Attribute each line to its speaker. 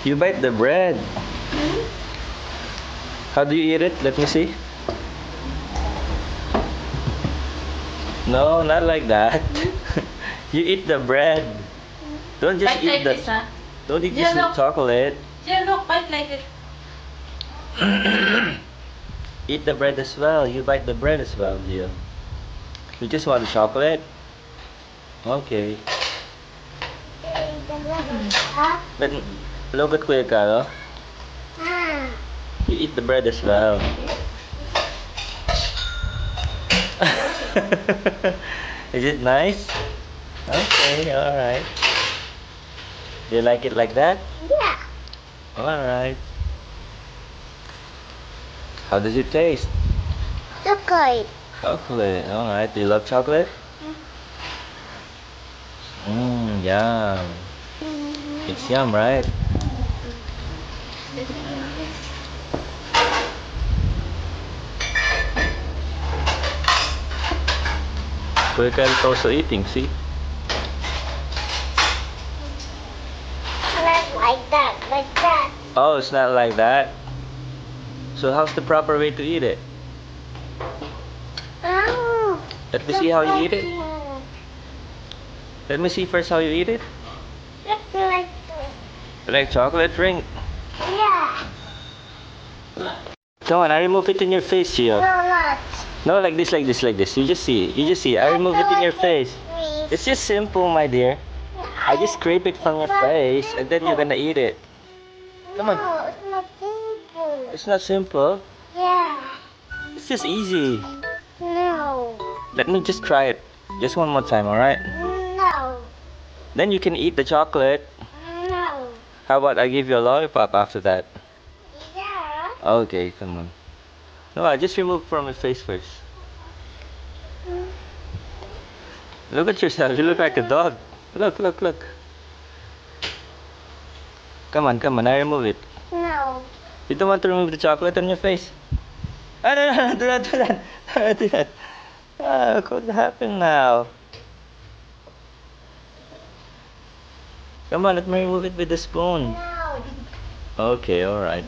Speaker 1: You bite the bread. How do you eat it? Let me see. No, not like that. You eat the bread. Don't just
Speaker 2: Bite
Speaker 1: eat
Speaker 2: like
Speaker 1: the.
Speaker 2: this, huh?
Speaker 1: Don't eat just the
Speaker 2: Yellow.
Speaker 1: chocolate.
Speaker 2: Yeah, look, bite like it.
Speaker 1: Eat the bread as well. You bite the bread as well, Gio. You just want the chocolate? Okay. But look at Kuya Carlo. You eat the bread as well. Is it nice? Okay, alright. Do you like it like that?
Speaker 3: Yeah.
Speaker 1: Alright. How does it taste?
Speaker 3: Chocolate.
Speaker 1: Chocolate. Alright. Do you love chocolate? Yum. It's yum, right? Kuya Carlo is also eating, see?
Speaker 3: Not like that, like that.
Speaker 1: Oh, it's not like that. So how's the proper way to eat it?
Speaker 3: Oh.
Speaker 1: Let me see how you eat it. Let me see first how you eat it.
Speaker 3: Just like
Speaker 1: Like chocolate drink.
Speaker 3: yeah.
Speaker 1: Come on, I remove it in your face,
Speaker 3: No,
Speaker 1: Gio.
Speaker 3: not.
Speaker 1: No, like this, like this, like this. You just see it. You just see it. I remove it in your face. It's just simple, my dear. I just scrape it from your face and then you're gonna eat it. Come on.
Speaker 3: No, it's not simple.
Speaker 1: It's not simple.
Speaker 3: Yeah.
Speaker 1: It's just easy.
Speaker 3: No.
Speaker 1: Let me just try it. Just one more time, alright?
Speaker 3: No.
Speaker 1: Then you can eat the chocolate.
Speaker 3: No.
Speaker 1: How about I give you a lollipop after that?
Speaker 3: Yeah.
Speaker 1: Okay, come on. No, I just remove from your face first. Look at yourself. You look like a dog. Look, look, look. Come on. I remove it.
Speaker 3: No.
Speaker 1: You don't want to remove the chocolate on your face? Ah, no, do not do that. Don't do that. Ah, what could happen now? Come on, let me remove it with the spoon.
Speaker 3: No.
Speaker 1: Okay, alright.